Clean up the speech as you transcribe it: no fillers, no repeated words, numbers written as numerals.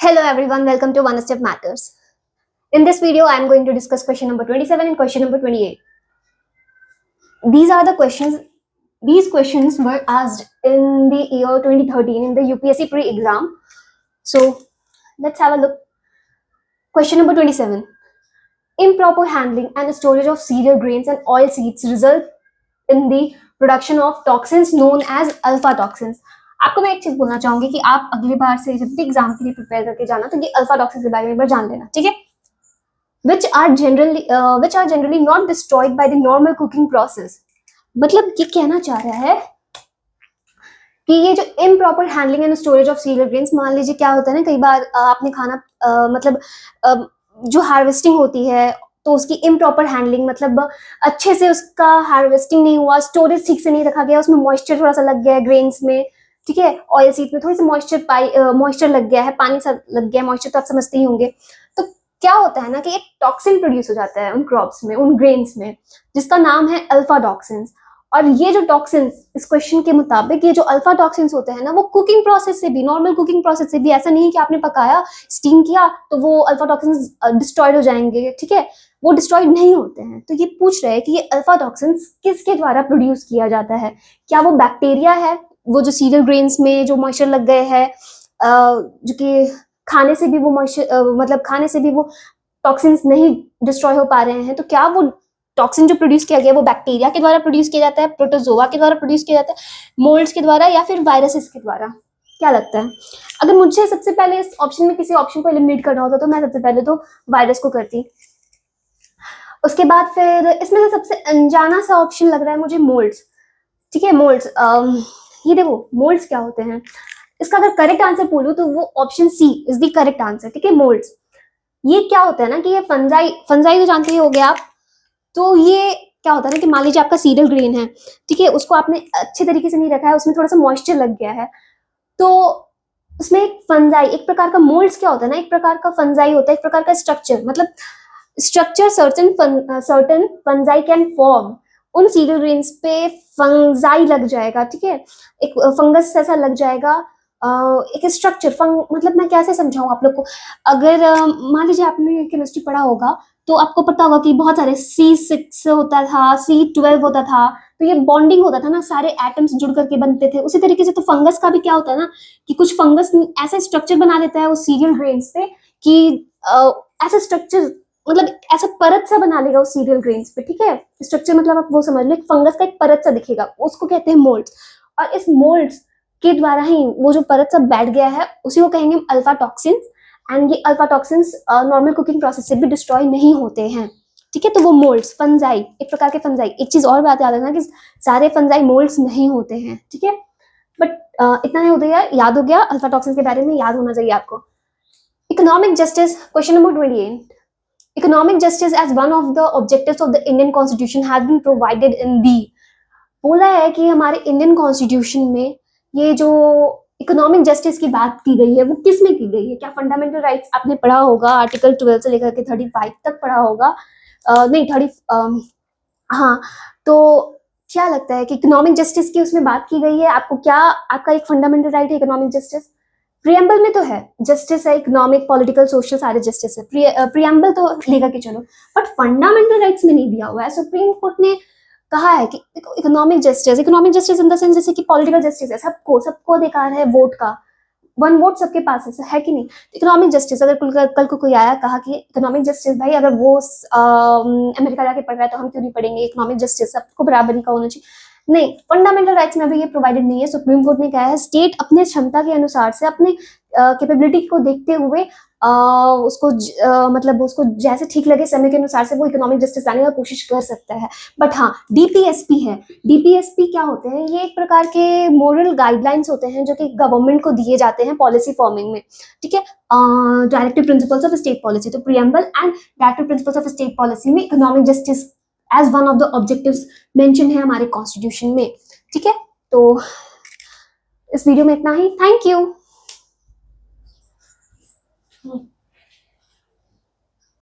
Hello everyone, welcome to One Step Matters. In this video, I am going to discuss question number 27 and question number 28. These are the questions. These questions were asked in the year 2013 in the UPSC pre-exam. So let's have a look. Question number 27. Improper handling and storage of cereal grains and oil seeds result in the production of toxins known as alpha toxins. आपको मैं एक चीज बोलना चाहूंगी कि आप अगली बार से जब भी एग्जाम के लिए प्रिपेयर करके जाना तो ये अल्फा टॉक्सिन्स के बारे में एक बार जान लेना, ठीक है. which are generally not destroyed by the normal cooking process. मतलब ये कहना चाह रहा है कि ये जो improper handling and storage of serial grains, मान लीजिए क्या होता है ना, कई बार आपने खाना मतलब जो हार्वेस्टिंग होती है तो उसकी इम्प्रॉपर हैंडलिंग, मतलब अच्छे से उसका हार्वेस्टिंग नहीं हुआ, स्टोरेज ठीक से नहीं रखा गया, उसमें मॉइस्चर थोड़ा सा लग गया है ग्रेन्स में, ठीक है. ऑयल सीड में थोड़ी सी मॉइस्चर लग गया है, पानी सा लग गया है, मॉइस्चर तो आप समझते ही होंगे. तो क्या होता है ना कि एक टॉक्सिन प्रोड्यूस हो जाता है उन क्रॉप्स में, उन ग्रेन्स में, जिसका नाम है अल्फा टॉक्सिन्स. और ये जो टॉक्सिन्स, इस क्वेश्चन के मुताबिक ये जो अल्फा टॉक्सिन्स होते हैं ना, वो कुकिंग प्रोसेस से भी, नॉर्मल कुकिंग प्रोसेस से भी, ऐसा नहीं है कि आपने पकाया, स्टीम किया तो वो अल्फा टॉक्सिन्स डिस्ट्रॉयड हो जाएंगे, ठीक है. वो डिस्ट्रॉयड नहीं होते हैं. तो ये पूछ रहे हैं कि ये अल्फा टॉक्सिन्स किसके द्वारा प्रोड्यूस किया जाता है. क्या वो बैक्टीरिया है, वो जो सीरियल ग्रेन्स में जो मॉइस्चर लग गए हैं, जो कि खाने से भी वो मॉइस्चर मतलब खाने से भी वो टॉक्सिन्स नहीं डिस्ट्रॉय हो पा रहे हैं, तो क्या वो टॉक्सिन जो प्रोड्यूस किया गया वो बैक्टीरिया के द्वारा प्रोड्यूस किया जाता है, प्रोटोजोआ के द्वारा प्रोड्यूस किया जाता है, मोल्ड्स के द्वारा, या फिर वायरसेस के द्वारा. क्या लगता है? अगर मुझे सबसे पहले इस ऑप्शन में किसी ऑप्शन को एलिमिनेट करना होता तो मैं सबसे पहले तो वायरस को करती. उसके बाद फिर इसमें से सबसे अनजाना सा ऑप्शन लग रहा है मुझे मोल्ड्स, ठीक है. मोल्ड्स, ये देखो मोल्ड्स क्या होते हैं. इसका अगर करेक्ट आंसर बोलूं तो वो option C is the correct answer, ठीक है. मोल्ड्स ये क्या होता है ना कि ये फंजाई तो जानते ही होगे आप. तो ये क्या होता है ना कि मान लीजिए आपका सीरियल ग्रेन है, ठीक है, उसको आपने अच्छे तरीके से नहीं रखा है, उसमें थोड़ा सा मॉइस्चर लग गया है, तो उसमें एक फंजाई, एक प्रकार का, मोल्ड्स क्या होता है ना, एक प्रकार का फंजाई होता है, एक प्रकार का स्ट्रक्चर, मतलब structure certain fungi can form. उन सीरियल ग्रेन्स पे फंजाई लग जाएगा, ठीक है, एक फंगस ऐसा लग जाएगा, एक स्ट्रक्चर मतलब मैं कैसे समझाऊं आप लोग को. अगर मान लीजिए आपने केमिस्ट्री पढ़ा होगा तो आपको पता होगा कि बहुत सारे C6 होता था, C12 होता था, तो ये बॉन्डिंग होता था ना, सारे एटम्स जुड़ करके बनते थे. उसी तरीके से तो फंगस का भी क्या होता है ना कि कुछ फंगस ऐसा स्ट्रक्चर बना देता है वो सीरियल ग्रेन्स पे कि ऐसा स्ट्रक्चर, मतलब ऐसा परत सा बना लेगा उस सीरियल ग्रेन्स पे, ठीक है. स्ट्रक्चर मतलब आप वो समझ लो, एक फंगस का एक परत सा दिखेगा, उसको कहते हैं मोल्ड्स. और इस मोल्ड्स के द्वारा ही वो जो परत सा बैठ गया है उसी को कहेंगे अल्फा टॉक्सिन. एंड ये alpha toxins normal cooking process से भी डिस्ट्रॉय नहीं होते हैं, ठीक है. तो वो मोल्ड्स, फंजाई, एक प्रकार के फंजाई. एक चीज और बात याद रखना कि सारे फंजाई मोल्ड्स नहीं होते हैं, ठीक है. बट इतना नहीं हो गया, याद हो गया अल्फा टॉक्सिन्स के बारे में, याद होना चाहिए आपको. Economic justice, question number 28. Economic justice as one of the objectives of the Indian Constitution has been provided in the. बोला है कि हमारे इंडियन कॉन्स्टिट्यूशन में ये जो इकोनॉमिक जस्टिस की बात की गई है वो किस में की गई है. क्या फंडामेंटल राइट्स आपने पढ़ा होगा, आर्टिकल 12 से लेकर के 35 तक पढ़ा होगा, नहीं 30, हाँ. तो क्या लगता है कि इकोनॉमिक जस्टिस की उसमें बात की गई है. आपको क्या, आपका एक फंडामेंटल राइट है इकोनॉमिक जस्टिस. प्रियम्बल में तो है, जस्टिस है, इकोनॉमिक, पॉलिटिकल, सोशल, सारे जस्टिस है. प्रियम्बल तो लेकर के चलो, बट फंडामेंटल राइट्स में नहीं दिया हुआ है. सुप्रीम कोर्ट ने कहा है कि economic justice in the sense जैसे कि पॉलिटिकल जस्टिस है, सबको अधिकार है वोट का, वन वोट सबके पास है कि नहीं. इकोनॉमिक जस्टिस, अगर कल को कोई आया कहा कि इकोनॉमिक जस्टिस भाई अगर वो अमेरिका जाके पढ़ रहा है तो हम क्यों नहीं पढ़ेंगे, इकोनॉमिक जस्टिस सबको बराबरी का होना चाहिए. नहीं, फंडामेंटल राइट्स में भी ये प्रोवाइडेड नहीं है. सुप्रीम कोर्ट ने कहा है स्टेट अपने क्षमता के अनुसार से, अपने कैपेबिलिटी को देखते हुए उसको मतलब उसको जैसे ठीक लगे समय के अनुसार से वो इकोनॉमिक जस्टिस लाने का कोशिश कर सकता है. बट हाँ, डीपीएसपी है. डीपीएसपी क्या होते हैं, ये एक प्रकार के मोरल गाइडलाइंस होते हैं जो कि गवर्नमेंट को दिए जाते हैं पॉलिसी फॉर्मिंग में, ठीक है. Directive principles of state policy, तो preamble and directive principles of state policy में economic justice as one of the objectives mention है हमारे कॉन्स्टिट्यूशन में, ठीक है. तो इस वीडियो में इतना ही. Thank you.